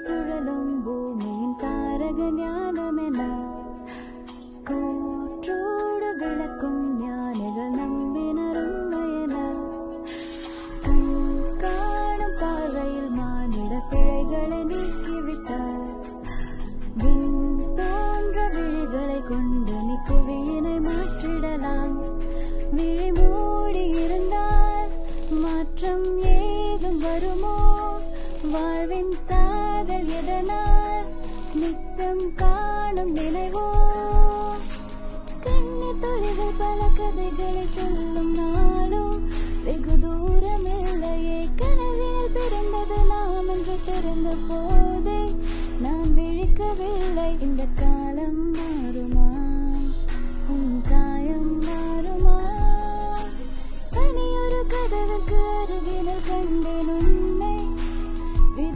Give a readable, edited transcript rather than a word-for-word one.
சுழலும் பூமியின் தாரக ஞானமென கோற்றோடு விளக்கும் ஞானிகள் நம்பினர் உண்மையென கண் காணும் பார்வையில் மானிட பிழைகளை நீக்கிவிட்டார். விண் போன்ற விழிகளை கொண்டு நீ புவியினை மாற்றிடலாம். விழி மூடி இருந்தால் மாற்றம் ஏதும் வருமோ? வாழ்வின் சாதல் எதனால் நித்தம் காணும் நினைவோ? கண்ணி துளிகள் பல கதைகளை சொல்லும் நாளும் வெகு தூரம் இல்லையே. கனவில் பிறந்தது நாம் என்று தெரிந்த போதே நான் விழிக்கவில்லை. இந்த காலம் மாறும்